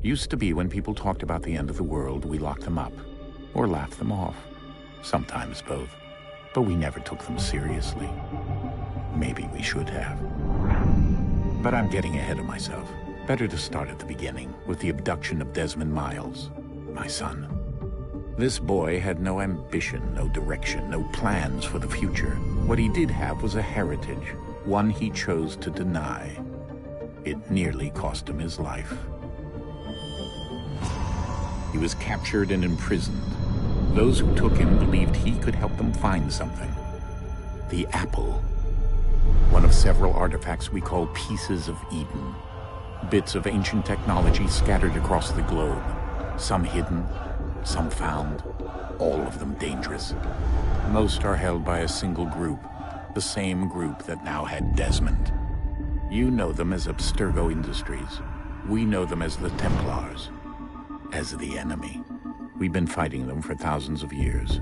Used to be when people talked about the end of the world, we locked them up, or laughed them off. Sometimes both. But we never took them seriously. Maybe we should have. But I'm getting ahead of myself. Better to start at the beginning, with the abduction of Desmond Miles, my son. This boy had no ambition, no direction, no plans for the future. What he did have was a heritage, one he chose to deny. It nearly cost him his life. He was captured and imprisoned. Those who took him believed he could help them find something. The apple. One of several artifacts we call pieces of Eden. Bits of ancient technology scattered across the globe. Some hidden, some found, all of them dangerous. Most are held by a single group, the same group that now had Desmond. You know them as Abstergo Industries. We know them as the Templars, as the enemy. We've been fighting them for thousands of years,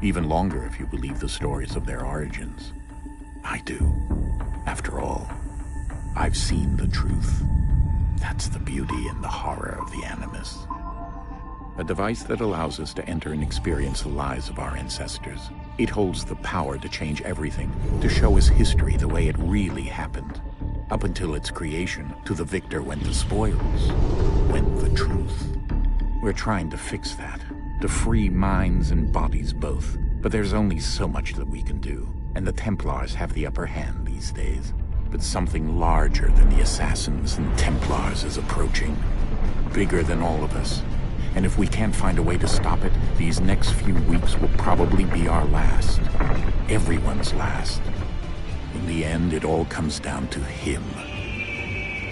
even longer if you believe the stories of their origins. I do. After all, I've seen the truth. That's the beauty and the horror of the Animus. A device that allows us to enter and experience the lives of our ancestors. It holds the power to change everything, to show us history the way it really happened. Up until its creation, to the victor went the spoils, went the truth. We're trying to fix that, to free minds and bodies both. But there's only so much that we can do, and the Templars have the upper hand these days. But something larger than the Assassins and Templars is approaching, bigger than all of us. And if we can't find a way to stop it, these next few weeks will probably be our last. Everyone's last. In the end, it all comes down to him.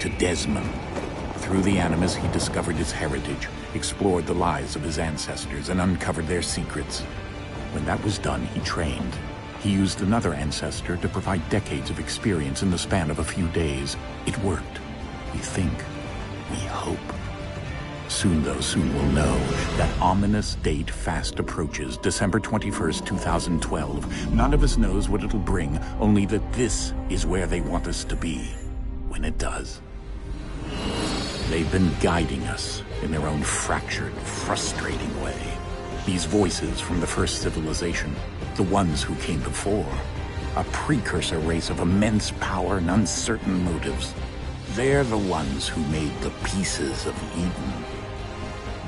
To Desmond. Through the Animus, he discovered his heritage, explored the lives of his ancestors, and uncovered their secrets. When that was done, he trained. He used another ancestor to provide decades of experience in the span of a few days. It worked. We think. We hope. Soon, though, soon we'll know. That ominous date fast approaches, December 21st, 2012. None of us knows what it'll bring, only that this is where they want us to be, when it does. They've been guiding us in their own fractured, frustrating way. These voices from the first civilization, the ones who came before, a precursor race of immense power and uncertain motives. They're the ones who made the pieces of Eden.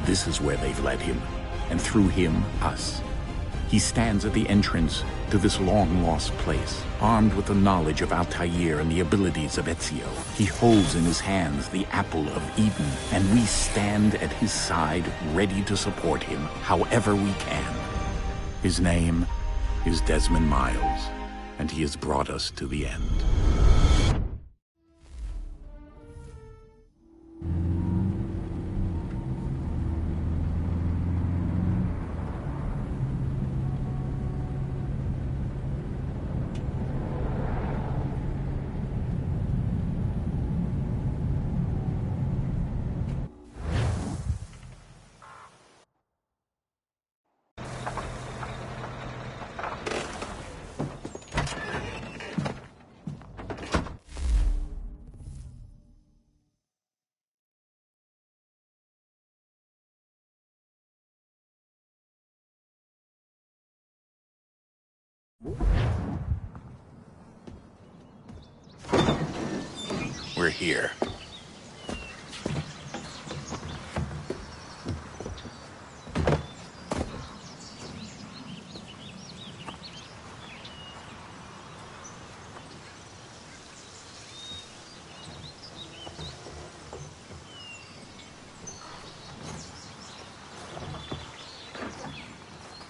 This is where they've led him, and through him, us. He stands at the entrance to this long-lost place, armed with the knowledge of Altair and the abilities of Ezio. He holds in his hands the apple of Eden, and we stand at his side, ready to support him however we can. His name is Desmond Miles, and he has brought us to the end. We're here.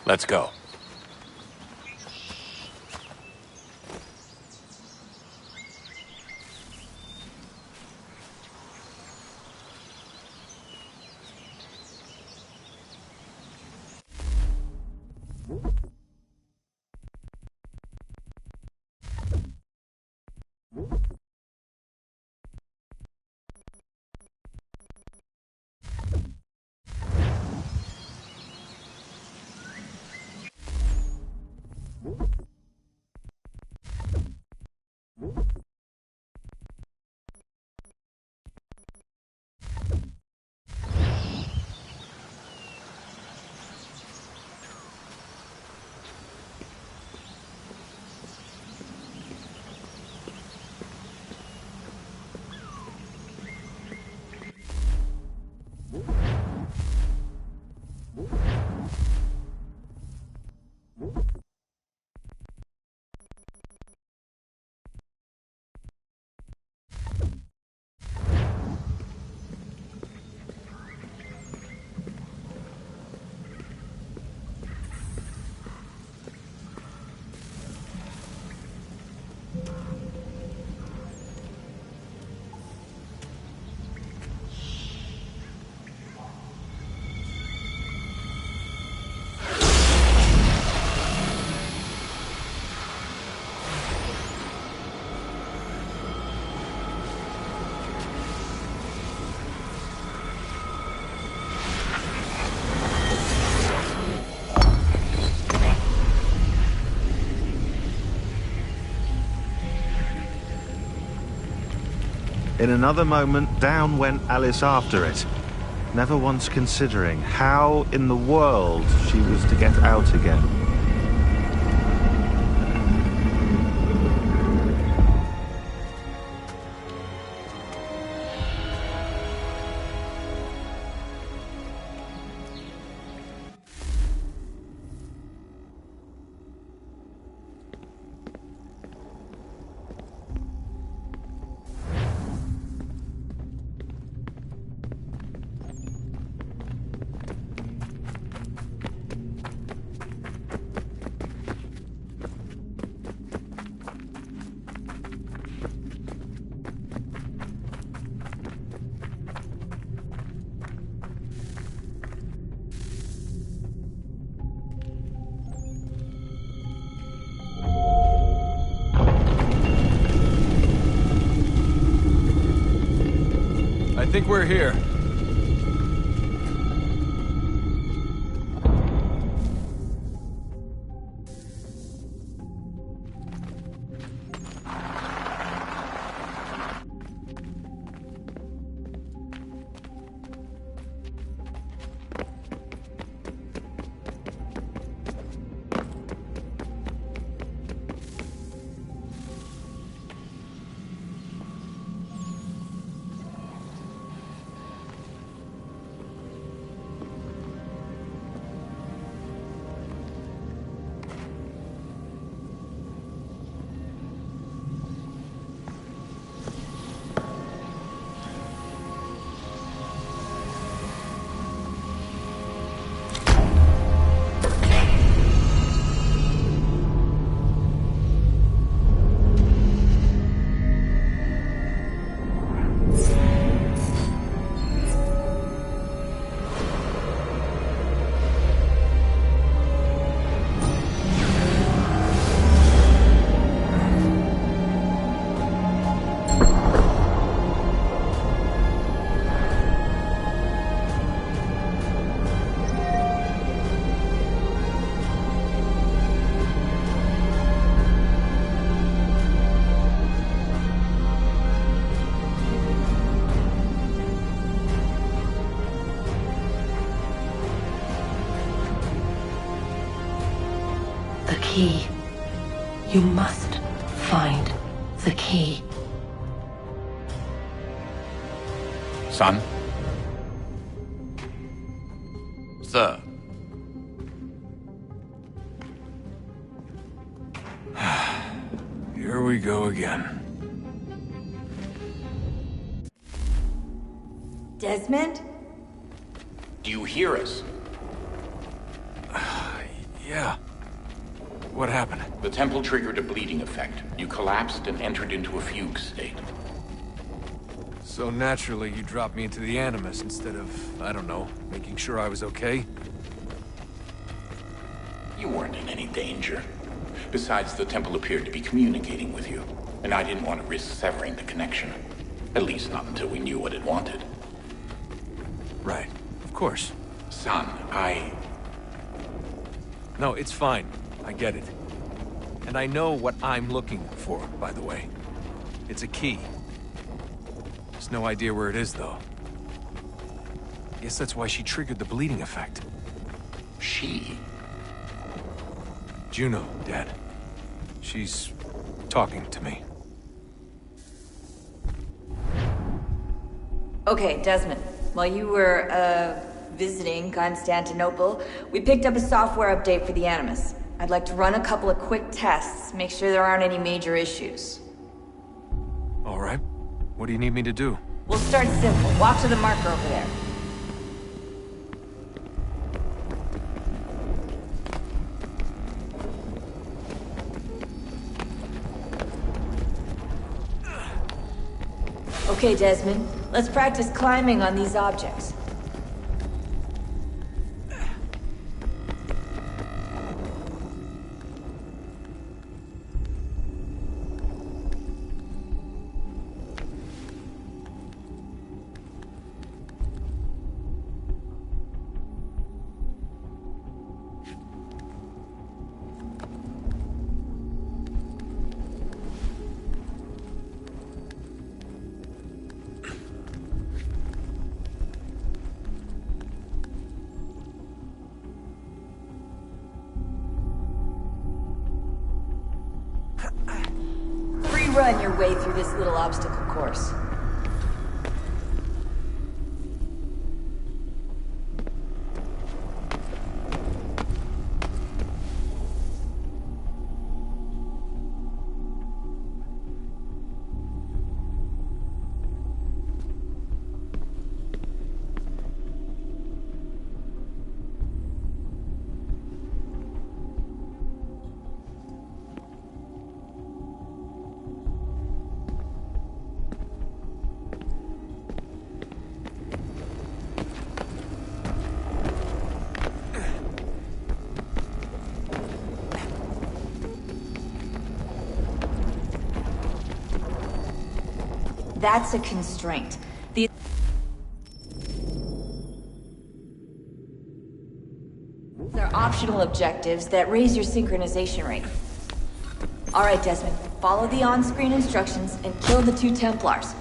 Let's go. In another moment, down went Alice after it, never once considering how in the world she was to get out again. I think we're here. The key. You must find the key. Son? Sir. Here we go again. Desmond? Do you hear us? Yeah. What happened? The temple triggered a bleeding effect. You collapsed and entered into a fugue state. So naturally, you dropped me into the Animus instead of, I don't know, making sure I was okay? You weren't in any danger. Besides, the temple appeared to be communicating with you, and I didn't want to risk severing the connection. At least not until we knew what it wanted. Right. Of course. Son, No, it's fine. I get it. And I know what I'm looking for, by the way. It's a key. There's no idea where it is, though. Guess that's why she triggered the bleeding effect. She? Juno, Dad. She's talking to me. Okay, Desmond. While you were, visiting Constantinople, we picked up a software update for the Animus. I'd like to run a couple of quick tests, make sure there aren't any major issues. All right. What do you need me to do? We'll start simple. Walk to the marker over there. Okay, Desmond. Let's practice climbing on these objects. run your way through this little obstacle course. That's a constraint. They're optional objectives that raise your synchronization rate. Alright, Desmond, follow the on-screen instructions and kill the 2 Templars.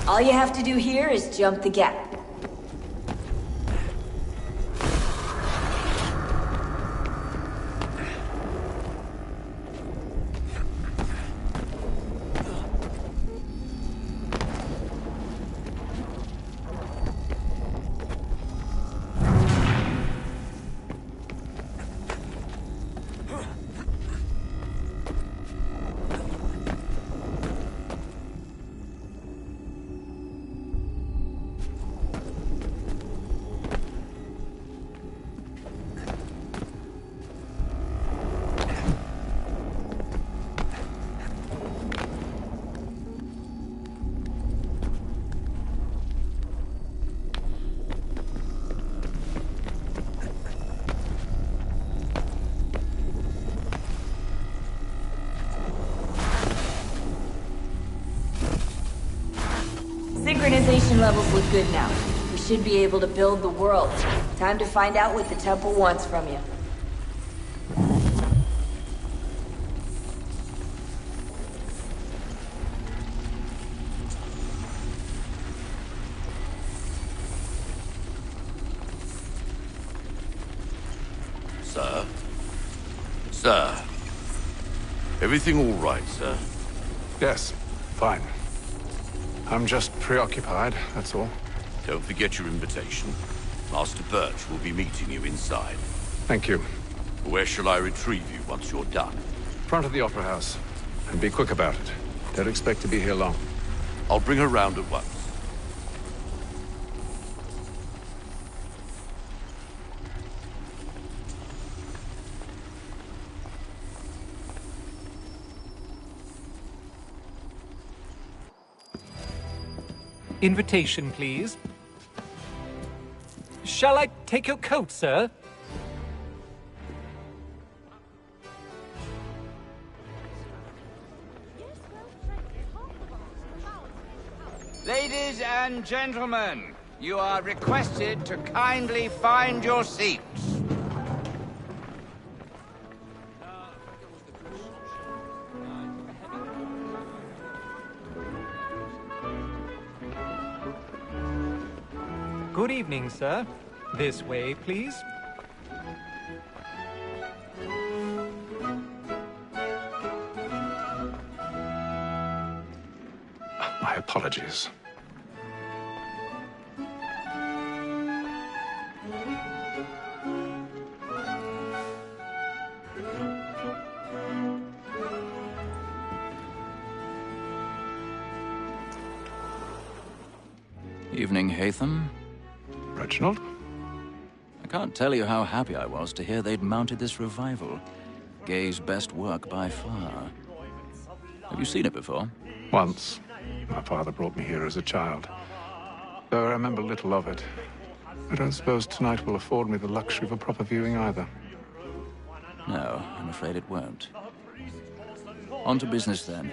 All you have to do here is jump the gap. Synchronization levels look good now. We should be able to build the world. Time to find out what the temple wants from you. Sir? Sir? Everything all right, sir? Yes, fine. I'm just preoccupied, that's all. Don't forget your invitation. Master Birch will be meeting you inside. Thank you. Where shall I retrieve you once you're done? Front of the Opera House. And be quick about it. Don't expect to be here long. I'll bring her round at once. Invitation, please. Shall I take your coat, sir? Ladies and gentlemen, you are requested to kindly find your seats. Good evening, sir. This way, please. My apologies. Evening, Hatham. Reginald? I can't tell you how happy I was to hear they'd mounted this revival. Gay's best work by far. Have you seen it before? Once. My father brought me here as a child. Though I remember little of it. I don't suppose tonight will afford me the luxury of a proper viewing either. No, I'm afraid it won't. On to business, then.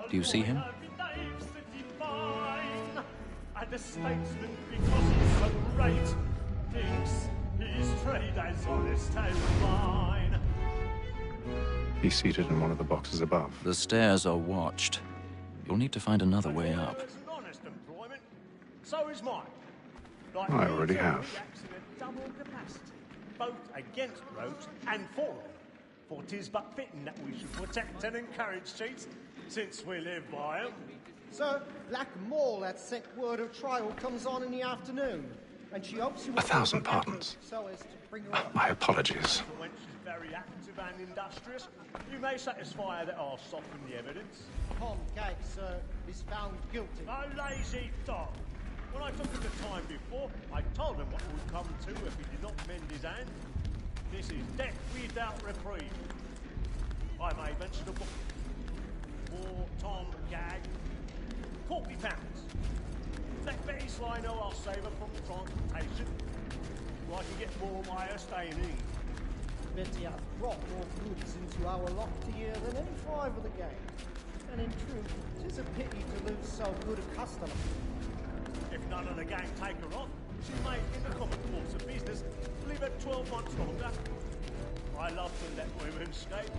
Do you see him? The statesman, because he's so great, thinks his trade as honest as mine. He's seated in one of the boxes above. The stairs are watched. You'll need to find another way up. It's an honest employment. So is mine. Like I already have. reacts in a double capacity, both against roads and for them. For 'tis but fitting that we should protect and encourage cheats, since we live by 'em. Sir, Black Mole had sent word of trial comes on in the afternoon, and she hopes you will 1,000 pardons. so as to bring her up. My apologies. For when she's very active and industrious, you may satisfy her that I'll soften the evidence. Tom Gag, sir, is found guilty. A lazy dog. When I took him the time before, I told him what would come to if he did not mend his hand. This is death without reprieve. I may mention a book for Tom Gag. £40. Let Betty Sly know I'll save her from transportation, so I can get more of my staying in. Betty has brought more goods into our locked here than any five of the gang. And in truth, 'tis a pity to lose so good a customer. If none of the gang take her on, she may, in the common course of business, leave her 12 months longer. I love to let women escape.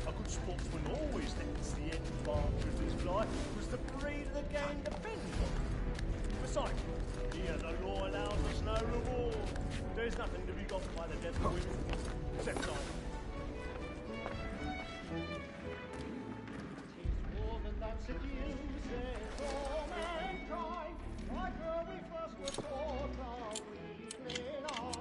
A good sportsman always lets the end partridges fly, because the breed of the gang depends on it. Besides, here the law allows us no reward. There's nothing to be got by the death of women, except time. Woman that seduces all mankind, like her we first were taught our evening art.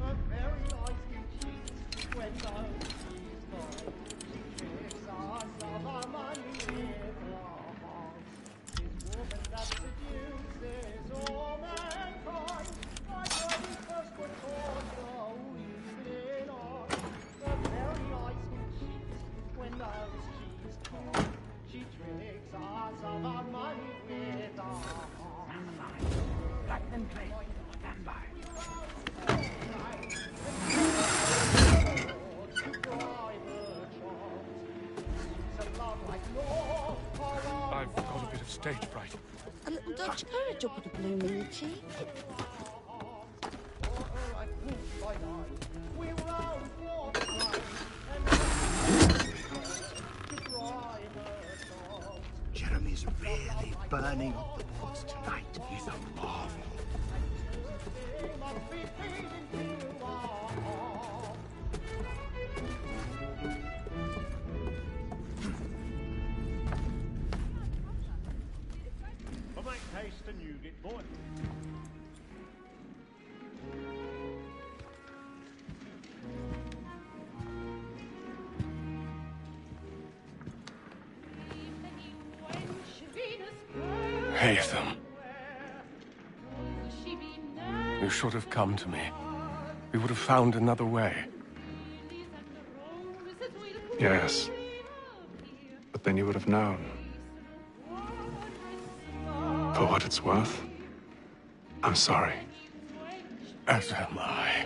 Her very eyes can cheat when those she's gone. She tricks us of our money with her heart. This woman that seduces all mankind, like her we first were taught our evening art. Her very eyes can cheat when those she's gone. She tricks us of our money with our heart. Stand by. Black and play. Stand by. I've got a bit of stage fright. A little Dutch courage will put a bloom in your cheek. Jeremy's really burning up the woods tonight. He's a marvel. But make haste and you get boy. Haytham. You should have come to me. We would have found another way. Yes. But then you would have known. For what it's worth, I'm sorry. As am I.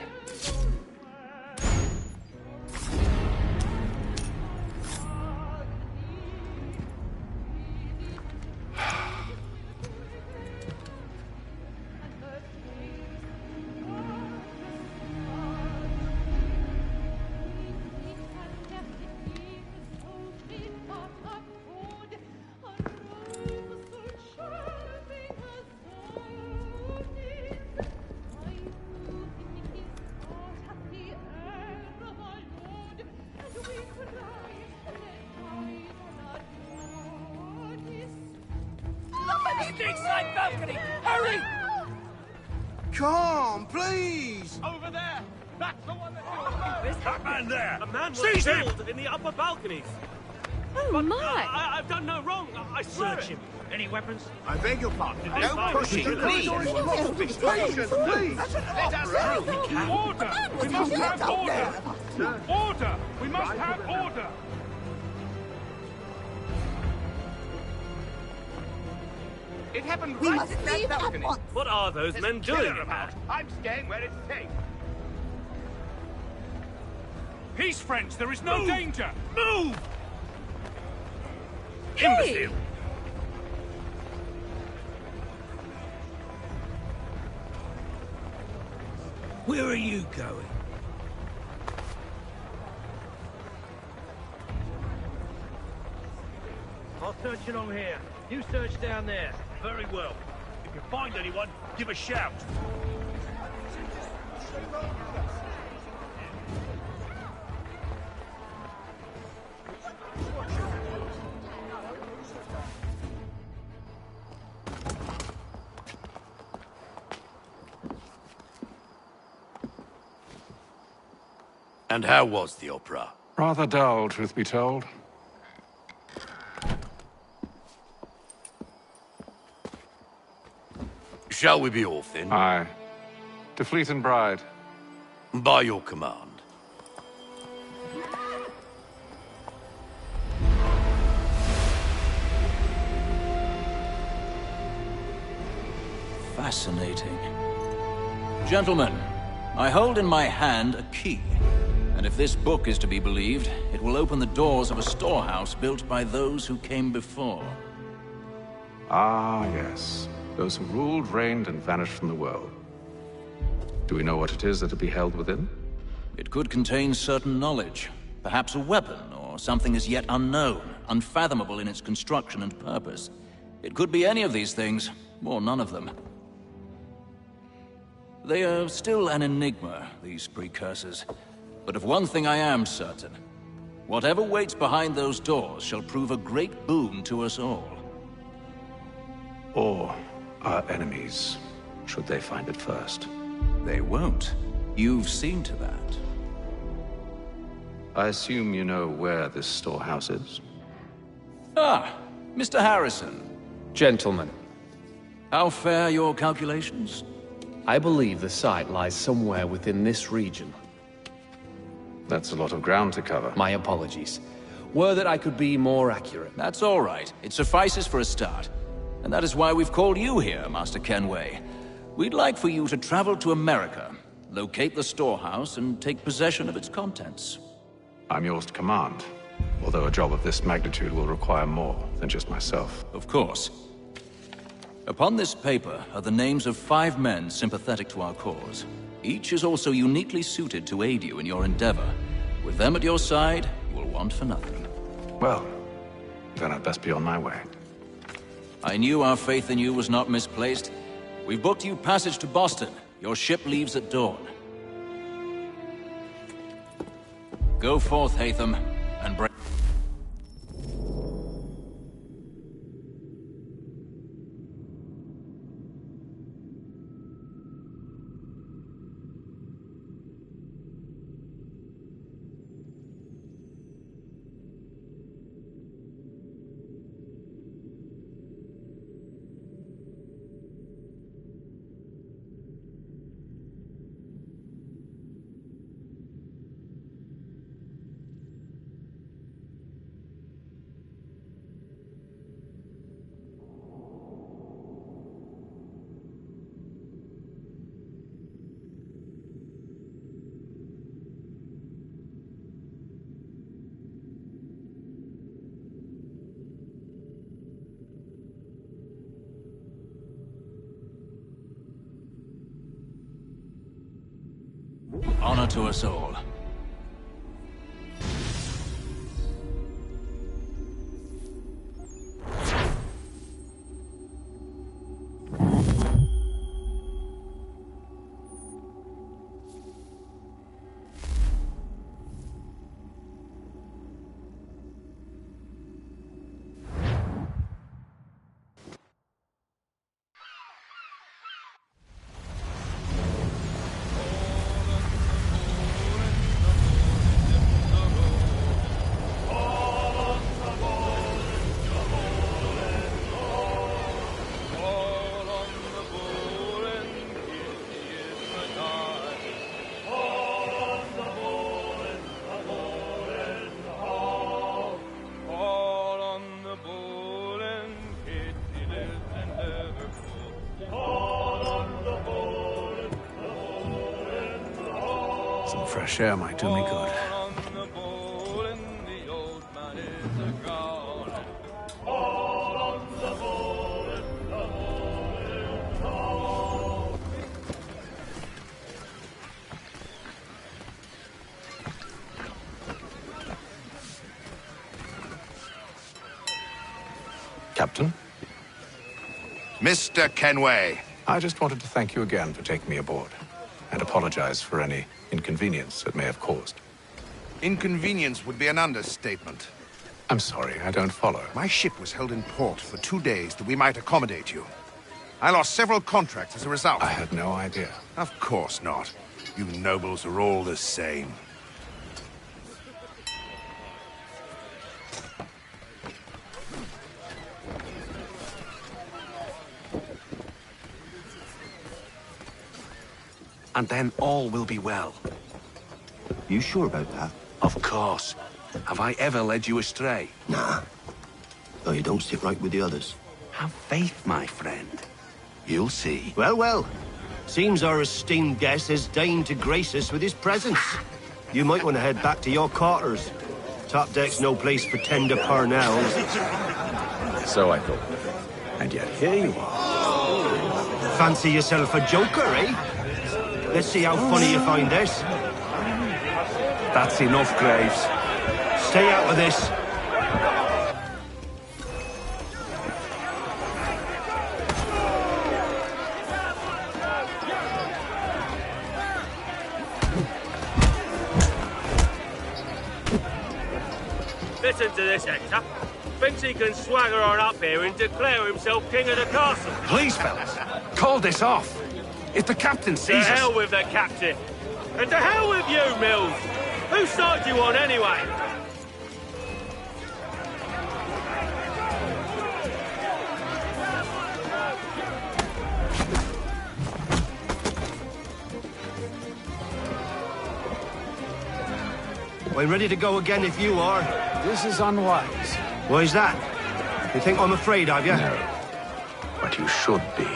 Inside balcony! Hurry! Come, please! Over there! That's the one that That man there! A man was Seize him! killed in the upper balconies. Oh But my! I've done no wrong. I swear Search him. Any weapons? I beg your pardon. It's Don't fine. push it, please. Patience, please. Let us through! Order! We must have order! Order! We must have order! It happened We right must in that leave at balcony. once. What are those There's men a killer doing? about. I'm staying where it's safe. Peace, friends! There is no danger! Move! Imbecile! Where are you going? I'll search along here. You search down there. Very well. If you find anyone, give a shout. And how was the opera? Rather dull, truth be told. Shall we be off then? Aye. To Fleet and Bride. By your command. Fascinating. Gentlemen, I hold in my hand a key. And if this book is to be believed, it will open the doors of a storehouse built by those who came before. Ah, yes. Those who ruled, reigned, and vanished from the world. Do we know what it is that will be held within? It could contain certain knowledge. Perhaps a weapon, or something as yet unknown, unfathomable in its construction and purpose. It could be any of these things, or none of them. They are still an enigma, these precursors. But of one thing I am certain. Whatever waits behind those doors shall prove a great boon to us all. Or our enemies, should they find it first. They won't. You've seen to that. I assume you know where this storehouse is? Ah, Mr. Harrison. Gentlemen. How fare your calculations? I believe the site lies somewhere within this region. That's a lot of ground to cover. My apologies. Were that I could be more accurate. That's all right. It suffices for a start. And that is why we've called you here, Master Kenway. We'd like for you to travel to America, locate the storehouse, and take possession of its contents. I'm yours to command, although a job of this magnitude will require more than just myself. Of course. Upon this paper are the names of 5 men sympathetic to our cause. Each is also uniquely suited to aid you in your endeavor. With them at your side, you will want for nothing. Well, then I'd best be on my way. I knew our faith in you was not misplaced. We've booked you passage to Boston. Your ship leaves at dawn. Go forth, Hatham, and break. Honor to us all. Some fresh air might do me good. Captain? Mr. Kenway. I just wanted to thank you again for taking me aboard, and apologize for any inconvenience it may have caused. Inconvenience would be an understatement. I'm sorry, I don't follow. My ship was held in port for 2 days that we might accommodate you. I lost several contracts as a result. I had no idea. Of course not. You nobles are all the same. and then all will be well. You sure about that? Of course. Have I ever led you astray? Nah. Though you don't sit right with the others. Have faith, my friend. You'll see. Well, well. Seems our esteemed guest has deigned to grace us with his presence. You might want to head back to your quarters. Top deck's no place for tender parnells. So I thought. And yet here you are. Fancy yourself a joker, eh? Let's see how funny you find this. That's enough, Graves. Stay out of this. Listen to this, Hector. Thinks he can swagger on up here and declare himself king of the castle. Please, fellas, call this off. If the captain sees us... To hell with the captain. And to hell with you, Mills. Whose side you on, anyway? I'm ready to go again if you are. This is unwise. Why's that? You think I'm afraid of you? No. But you should be.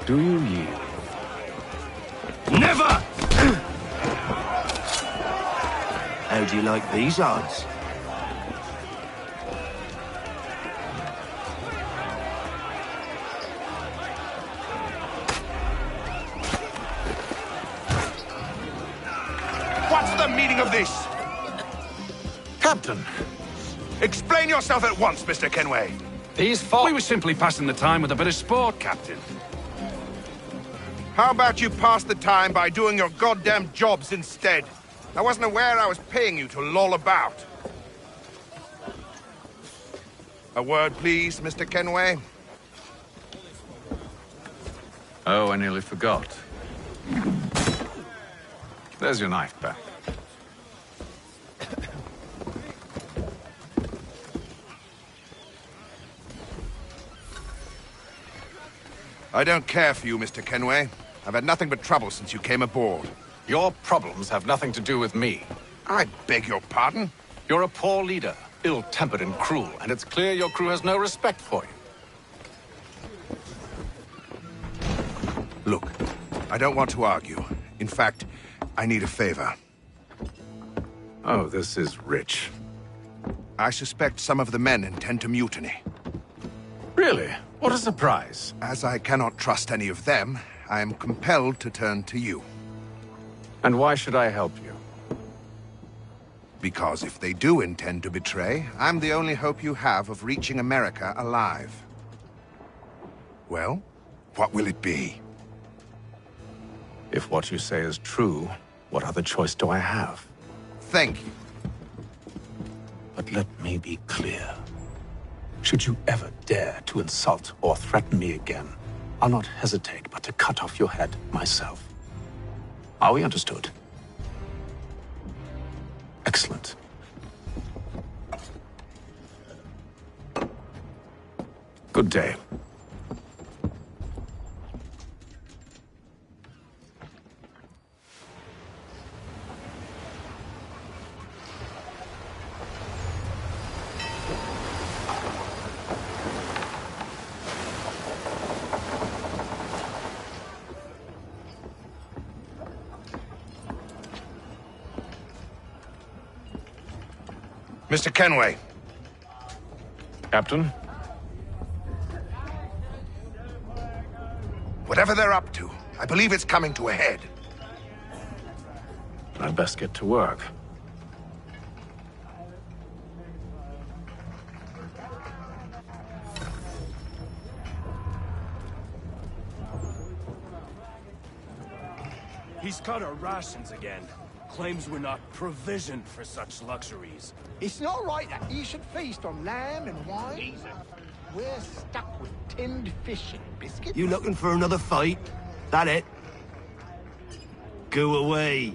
Do you yield? Never! How do you like these odds? What's the meaning of this? Captain! Explain yourself at once, Mr. Kenway. These four... We were simply passing the time with a bit of sport, Captain. How about you pass the time by doing your goddamn jobs instead? I wasn't aware I was paying you to loll about. A word, please, Mr. Kenway. Oh, I nearly forgot. There's your knife back. I don't care for you, Mr. Kenway. I've had nothing but trouble since you came aboard. Your problems have nothing to do with me. I beg your pardon? You're a poor leader, ill-tempered and cruel, and it's clear your crew has no respect for you. Look, I don't want to argue. In fact, I need a favor. Oh, this is rich. I suspect some of the men intend to mutiny. Really? What a surprise. As I cannot trust any of them, I am compelled to turn to you. And why should I help you? Because if they do intend to betray, I'm the only hope you have of reaching America alive. Well, what will it be? If what you say is true, what other choice do I have? Thank you. But let me be clear. Should you ever dare to insult or threaten me again, I'll not hesitate but to cut off your head myself. Are we understood? Excellent. Good day. Mr. Kenway. Captain? Whatever they're up to, I believe it's coming to a head. I'd best get to work. He's cut our rations again. Claims we're not provisioned for such luxuries. It's not right that you should feast on lamb and wine. We're stuck with tinned fish and biscuits. You looking for another fight? That it? Go away.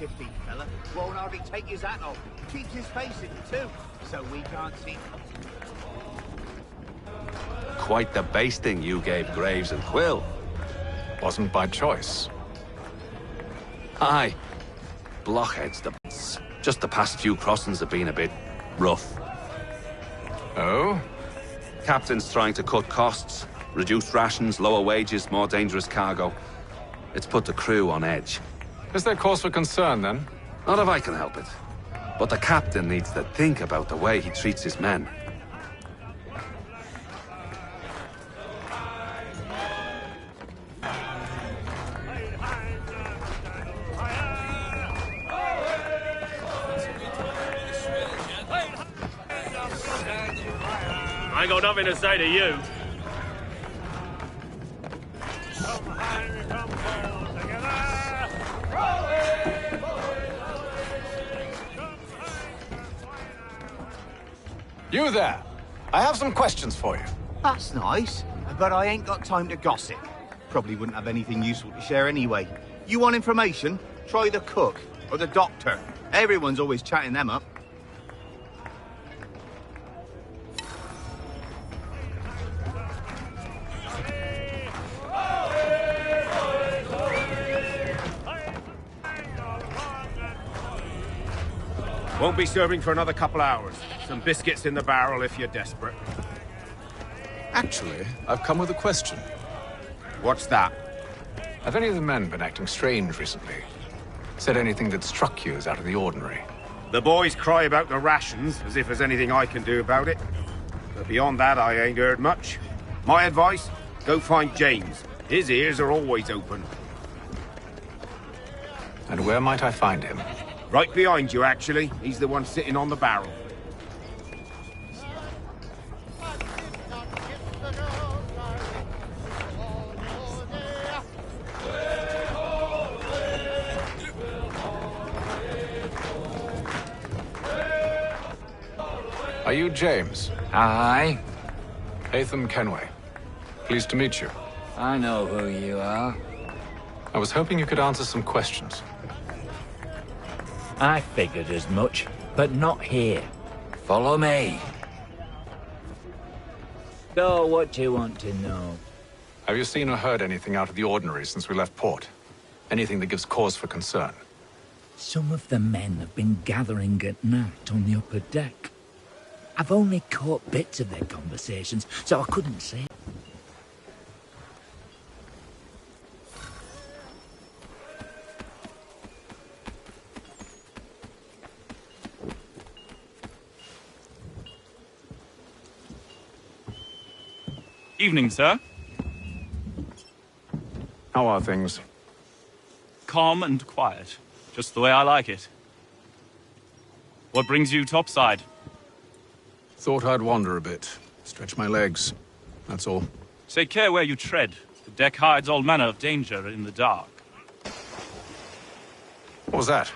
shifty fella. Won't hardly take his hat off. Keeps his face in too, so we can't see. Quite the basting you gave Graves and Quill. Wasn't by choice. Aye. Blockheads, the just the past few crossings have been a bit rough. Oh? Captain's trying to cut costs, reduce rations, lower wages, more dangerous cargo. It's put the crew on edge. Is there cause for concern, then? Not if I can help it. But the captain needs to think about the way he treats his men. I ain't got nothing to say to you. You there! I have some questions for you. That's nice, but I ain't got time to gossip. Probably wouldn't have anything useful to share anyway. You want information? Try the cook or the doctor. Everyone's always chatting them up. Won't be serving for another couple hours. Some biscuits in the barrel if you're desperate. Actually, I've come with a question. What's that? Have any of the men been acting strange recently? Said anything that struck you as out of the ordinary? The boys cry about the rations, as if there's anything I can do about it. But beyond that, I ain't heard much. My advice, go find James. His ears are always open. And where might I find him? Right behind you, actually. He's the one sitting on the barrel. Are you James? Aye. Hatham Kenway. Pleased to meet you. I know who you are. I was hoping you could answer some questions. I figured as much, but not here. Follow me. So, what do you want to know? Have you seen or heard anything out of the ordinary since we left port? Anything that gives cause for concern? Some of the men have been gathering at night on the upper deck. I've only caught bits of their conversations, so I couldn't say. Evening, sir. How are things? Calm and quiet. Just the way I like it. What brings you topside? Thought I'd wander a bit. Stretch my legs. That's all. Take care where you tread. The deck hides all manner of danger in the dark. What was that?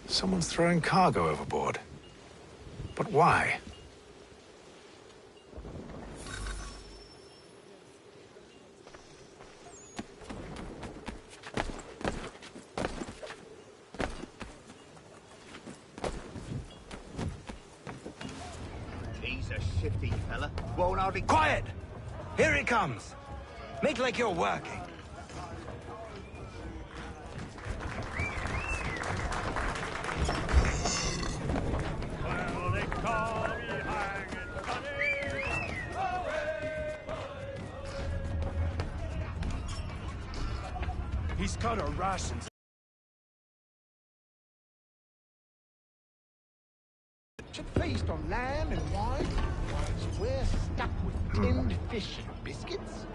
Someone's throwing cargo overboard. But why? He's a shifty fella. Won't hardly... Quiet! Here it comes. Make like you're working. He's cut our rations. Should feast on lamb and wine, whilst we're stuck with tinned fish and biscuits.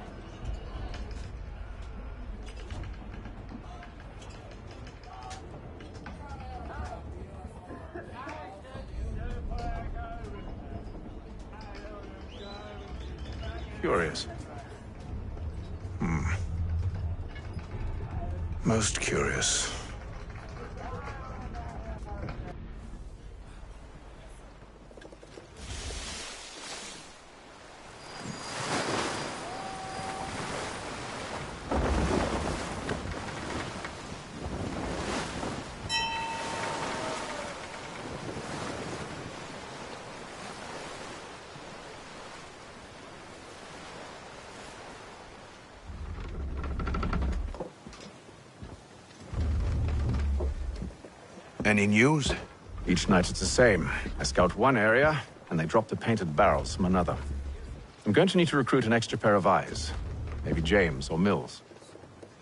Curious. Most curious. Any news? Each night it's the same. I scout one area, and they drop the painted barrels from another. I'm going to need to recruit an extra pair of eyes. Maybe James or Mills.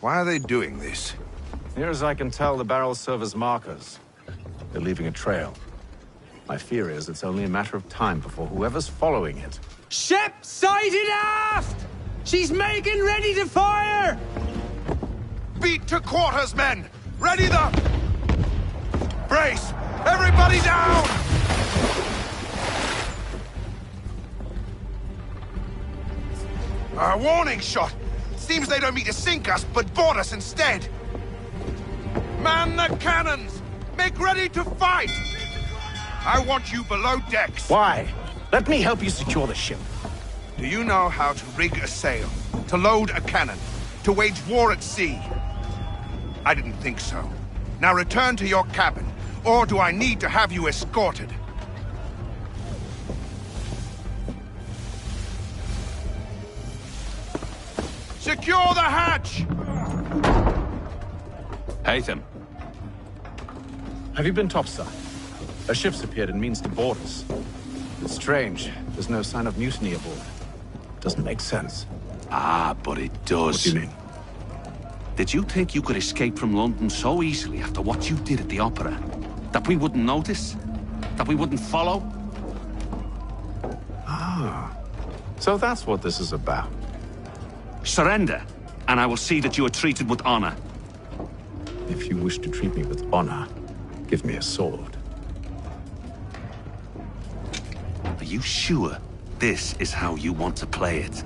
Why are they doing this? Near as I can tell, the barrels serve as markers. They're leaving a trail. My fear is it's only a matter of time before whoever's following it... Ship sighted aft! She's making ready to fire! Beat to quarters, men! Ready the... Brace! Everybody down! A warning shot! Seems they don't mean to sink us, but board us instead! Man the cannons! Make ready to fight! I want you below decks. Why? Let me help you secure the ship. Do you know how to rig a sail? To load a cannon? To wage war at sea? I didn't think so. Now return to your cabin. Or do I need to have you escorted? Secure the hatch! Hatham. Have you been topside? A ship's appeared and means to board us. It's strange. There's no sign of mutiny aboard. Doesn't make sense. Ah, but it does. What do you mean? Did you think you could escape from London so easily after what you did at the opera? That we wouldn't notice? That we wouldn't follow? Ah, so that's what this is about. Surrender, and I will see that you are treated with honor. If you wish to treat me with honor, give me a sword. Are you sure this is how you want to play it?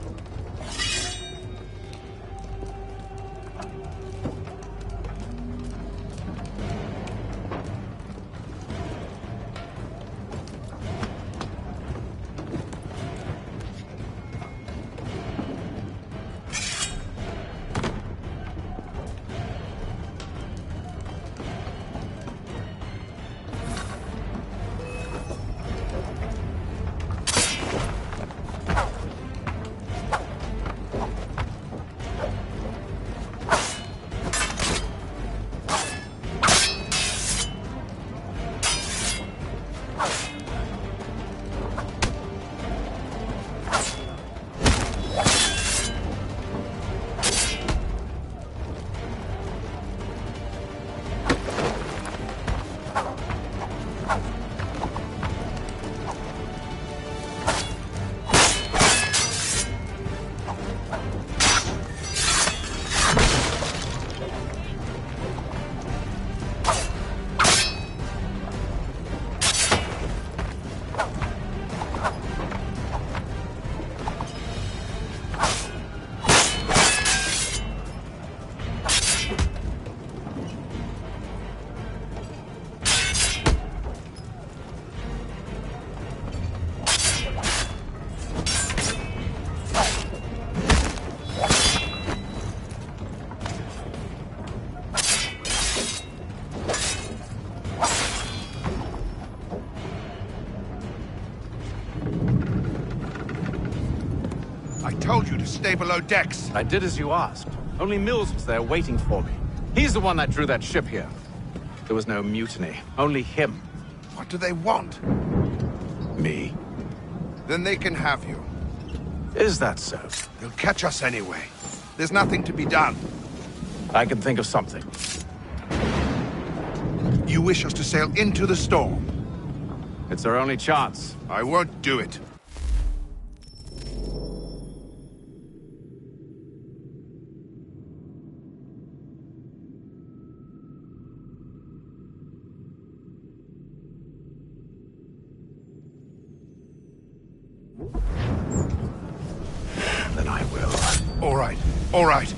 Told you to stay below decks. I did as you asked. Only Mills was there waiting for me. He's the one that drew that ship here. There was no mutiny, only him. What do they want? Me. Then they can have you. Is that so? They'll catch us anyway. There's nothing to be done. I can think of something. You wish us to sail into the storm? It's our only chance. I won't do it. Then I will. All right. All right.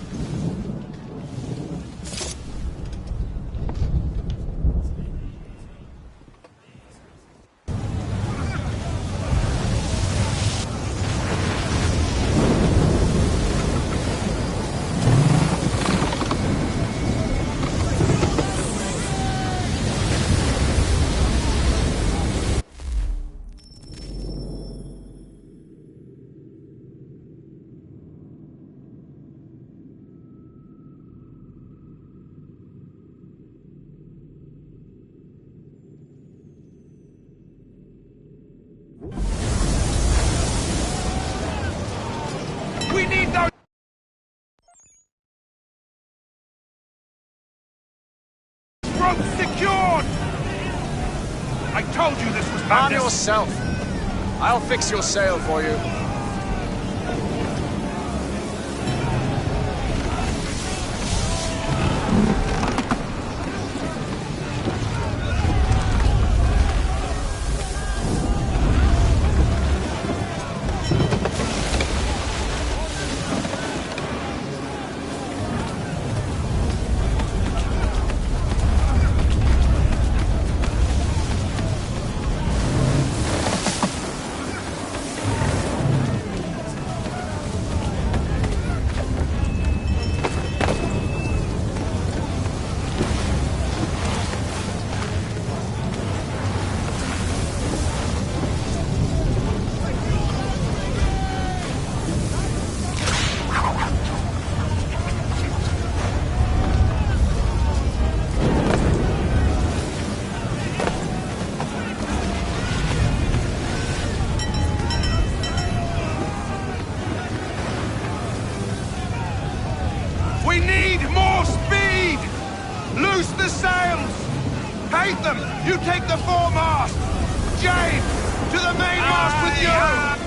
We need those... ropes secured! I told you this was madness. Arm yourself. I'll fix your sail for you. We need more speed! Loose the sails! Hate them! You take the foremast! James! To the mainmast with you!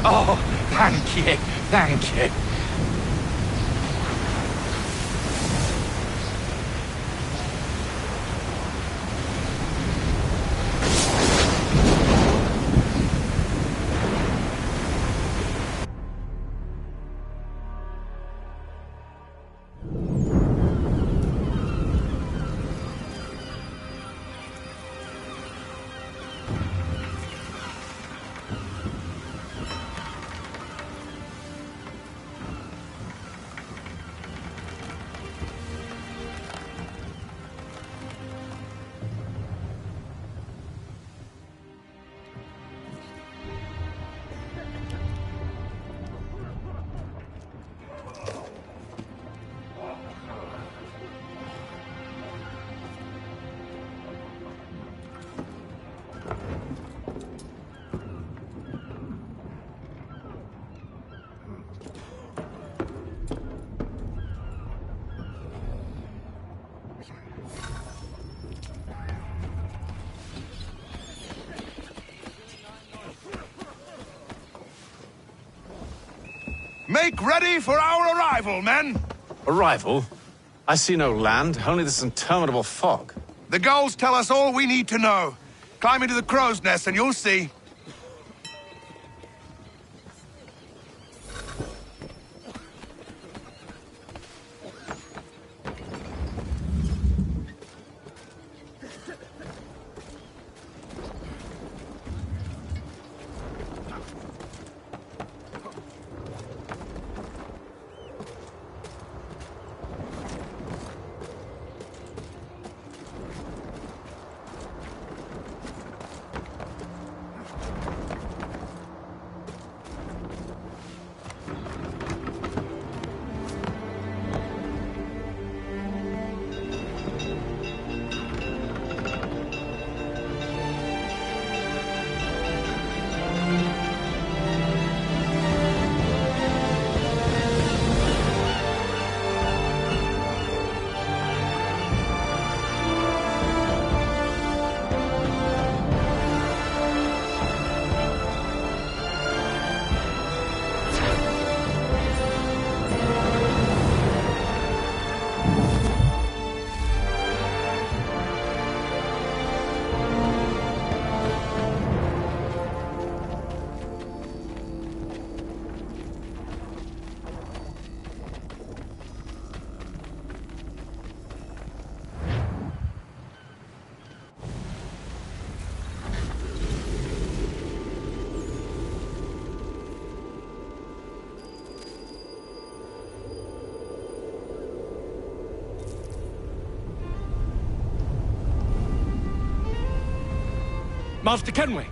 Oh, thank you, thank you. Make ready for our arrival, men! Arrival? I see no land, only this interminable fog. The gulls tell us all we need to know. Climb into the crow's nest and you'll see. Master Kenway!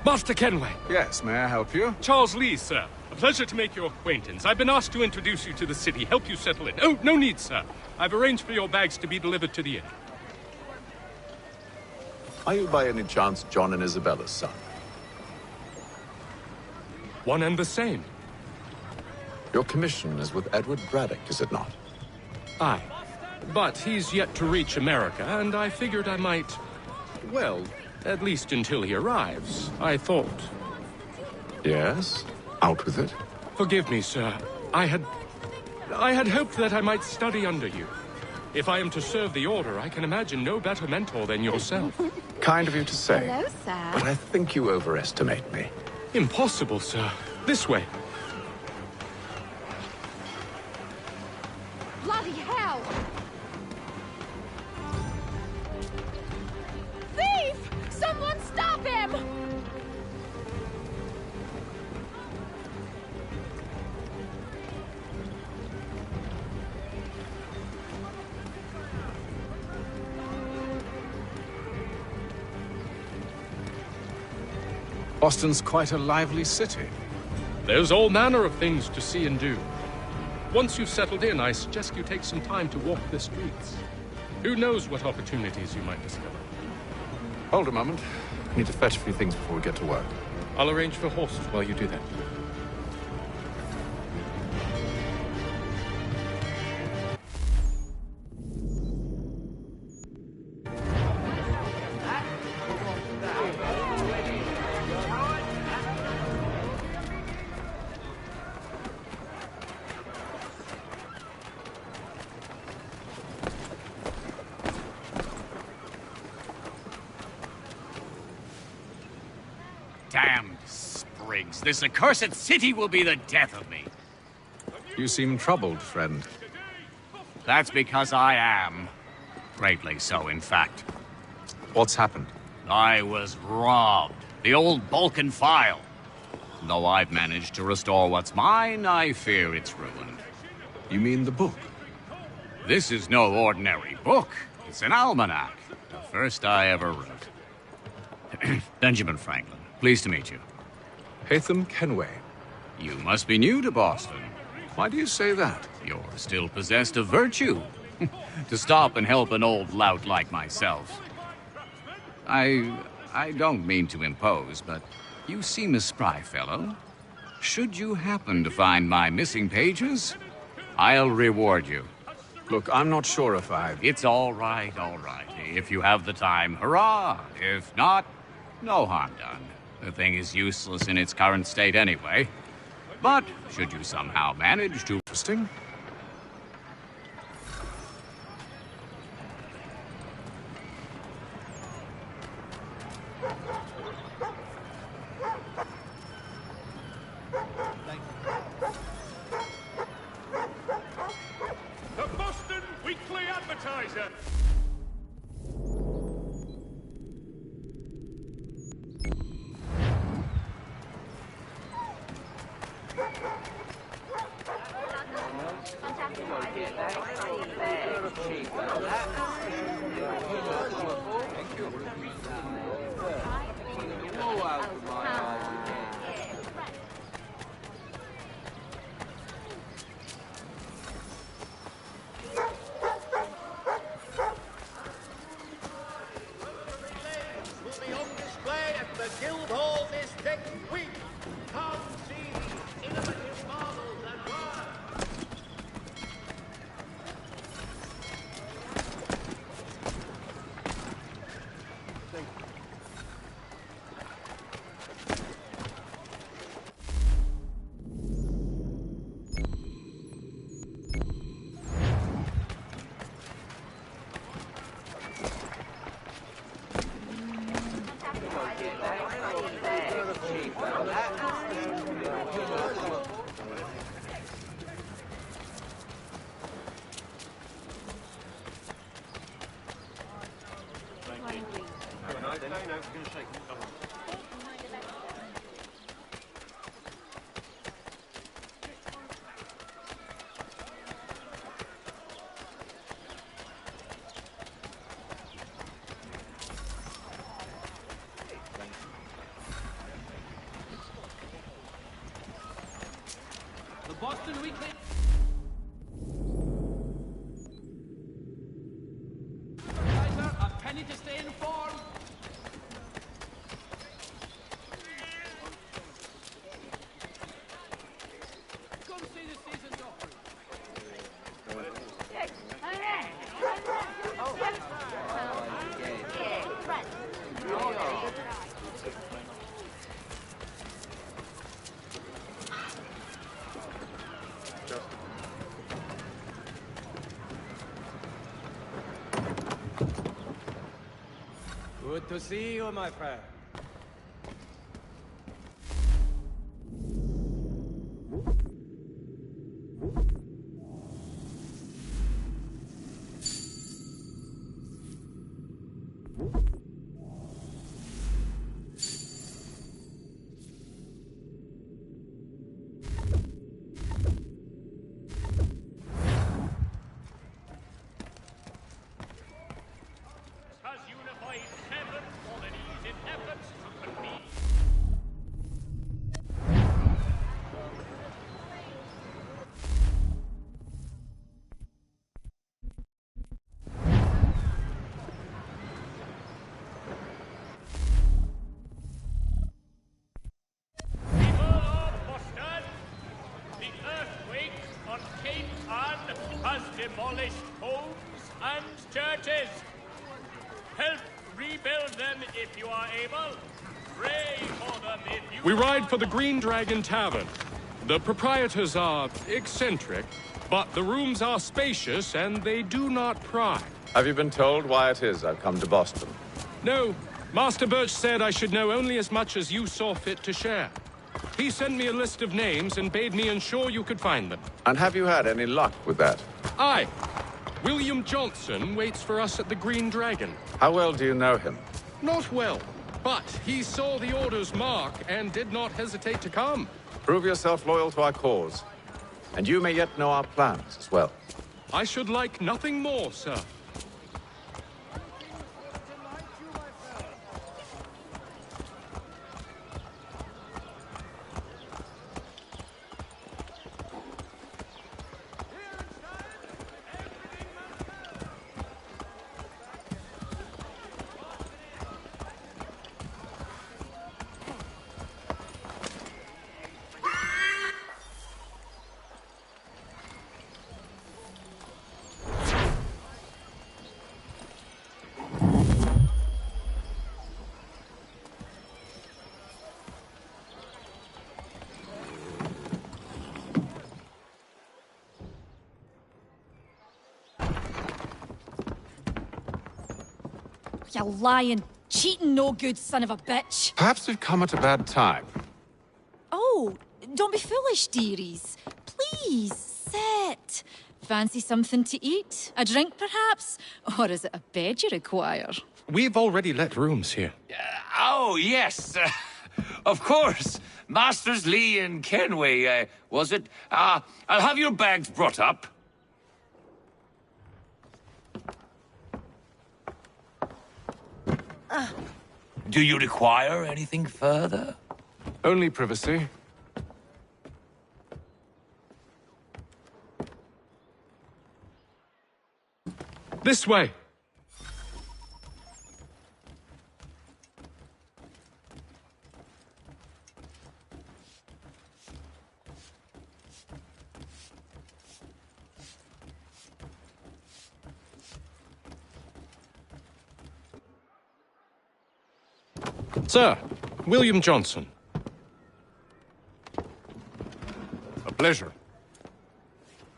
Master Kenway! Yes, may I help you? Charles Lee, sir. A pleasure to make your acquaintance. I've been asked to introduce you to the city, help you settle in. Oh, no need, sir. I've arranged for your bags to be delivered to the inn. Are you by any chance John and Isabella's son? One and the same. Your commission is with Edward Braddock, is it not? Aye. But he's yet to reach America, and I figured I might... well, at least until he arrives, I thought. Yes? Out with it. Forgive me, sir. I had hoped that I might study under you. If I am to serve the Order, I can imagine no better mentor than yourself. Kind of you to say. Hello, sir. But I think you overestimate me. Impossible, sir. This way. Bloody hell! Thief! Someone stop him! Boston's quite a lively city. There's all manner of things to see and do. Once you've settled in, I suggest you take some time to walk the streets. Who knows what opportunities you might discover. Hold a moment. I need to fetch a few things before we get to work. I'll arrange for horses while you do that. Damned sprigs. This accursed city will be the death of me. You seem troubled, friend. That's because I am. Greatly so, in fact. What's happened? I was robbed. The old Balkan file. Though I've managed to restore what's mine, I fear it's ruined. You mean the book? This is no ordinary book. It's an almanac. The first I ever wrote. Benjamin Franklin. Pleased to meet you. Hatham Kenway. You must be new to Boston. Why do you say that? You're still possessed of virtue. To stop and help an old lout like myself. I don't mean to impose, but you seem a spry fellow. Should you happen to find my missing pages, I'll reward you. Look, I'm not sure if I... It's all right, all right. If you have the time, hurrah! If not, no harm done. The thing is useless in its current state anyway. But should you somehow manage to... Interesting. The Boston Weekly Advertiser. Boston Weekly. A penny to stay informed. Come see the season's offering. Good to see you, my friend. Has demolished homes and churches. Help rebuild them if you are able. Pray for them if you We ride for the Green Dragon Tavern. The proprietors are eccentric, but the rooms are spacious and they do not pry. Have you been told why it is I've come to Boston? No, Master Birch said I should know only as much as you saw fit to share. He sent me a list of names and bade me ensure you could find them. And have you had any luck with that? Aye. William Johnson waits for us at the Green Dragon. How well do you know him? Not well, but he saw the order's mark and did not hesitate to come. Prove yourself loyal to our cause. And you may yet know our plans as well. I should like nothing more, sir. You lying, cheating, no good son of a bitch. Perhaps we've come at a bad time. Oh, don't be foolish, dearies. Please, sit. Fancy something to eat? A drink, perhaps? Or is it a bed you require? We've already let rooms here. Oh, yes. Of course. Masters Lee and Kenway, was it? I'll have your bags brought up. Do you require anything further? Only privacy. This way. Sir, William Johnson. A pleasure.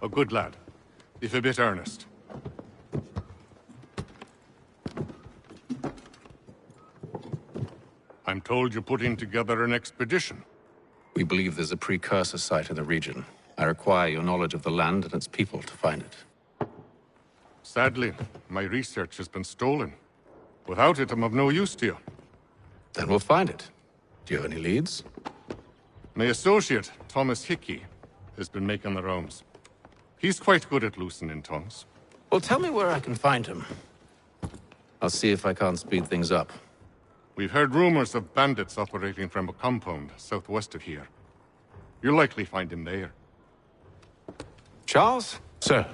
A good lad, if a bit earnest. I'm told you're putting together an expedition. We believe there's a precursor site in the region. I require your knowledge of the land and its people to find it. Sadly, my research has been stolen. Without it, I'm of no use to you. Then we'll find it. Do you have any leads? My associate, Thomas Hickey, has been making the rounds. He's quite good at loosening tongues. Well, tell me where I can find him. I'll see if I can't speed things up. We've heard rumors of bandits operating from a compound southwest of here. You'll likely find him there. Charles? Sir.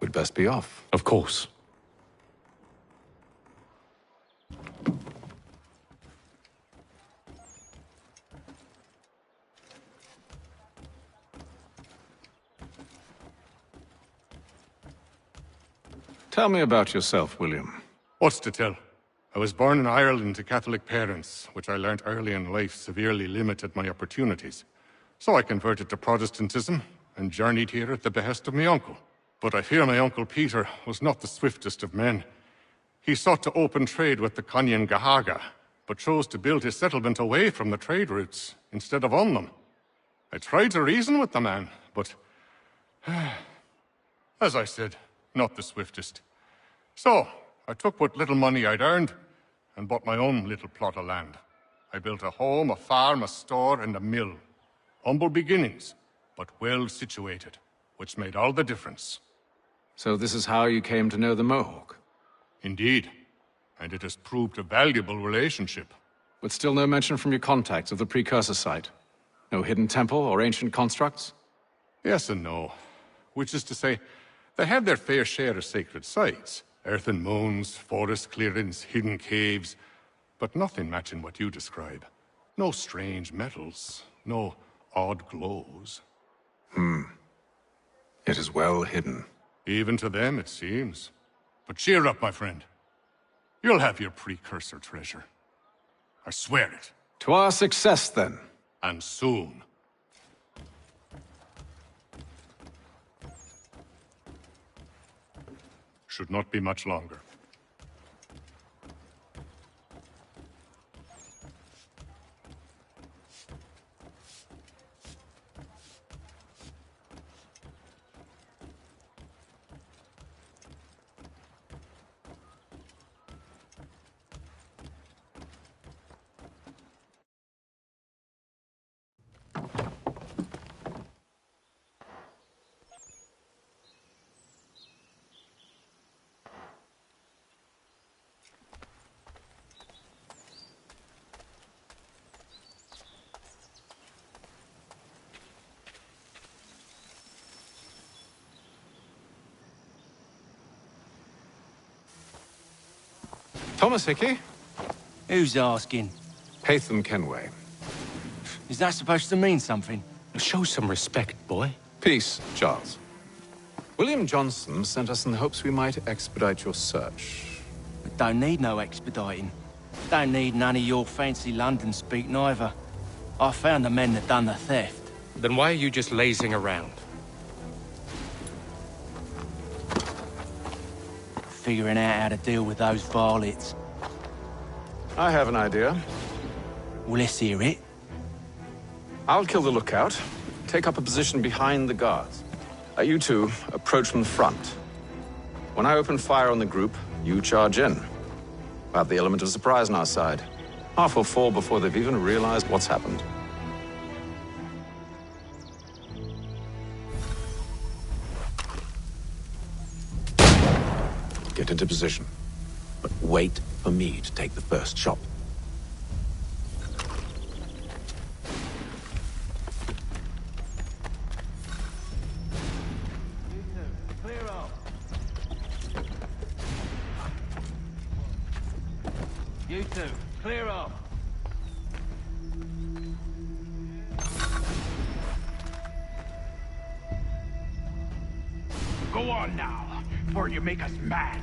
We'd best be off. Of course. Tell me about yourself, William. What's to tell? I was born in Ireland to Catholic parents, which I learned early in life severely limited my opportunities. So I converted to Protestantism and journeyed here at the behest of my uncle. But I fear my Uncle Peter was not the swiftest of men. He sought to open trade with the Kanyan Gahaga, but chose to build his settlement away from the trade routes instead of on them. I tried to reason with the man, but... as I said, not the swiftest. So, I took what little money I'd earned and bought my own little plot of land. I built a home, a farm, a store, and a mill. Humble beginnings, but well situated, which made all the difference. So this is how you came to know the Mohawk? Indeed. And it has proved a valuable relationship. But still no mention from your contacts of the precursor site? No hidden temple or ancient constructs? Yes and no. Which is to say, they have their fair share of sacred sites. Earthen mounds, forest clearings, hidden caves. But nothing matching what you describe. No strange metals. No odd glows. It is well hidden. Even to them, it seems. But cheer up, my friend. You'll have your precursor treasure. I swear it. To our success, then. And soon. Should not be much longer. Thomas Hickey? Who's asking? Haytham Kenway. Is that supposed to mean something? Show some respect, boy. Peace, Charles. William Johnson sent us in the hopes we might expedite your search. I don't need no expediting. Don't need none of your fancy London speak neither. I found the men that done the theft. Then why are you just lazing around? Figuring out how to deal with those varlets. I have an idea. Well, let's hear it. I'll kill the lookout, take up a position behind the guards. You two approach from the front. When I open fire on the group, you charge in. We'll have the element of surprise on our side. Half will fall before they've even realized what's happened. Get into position, but wait for me to take the first shot. Clear off. You two, clear off. Go on now, before you make us mad.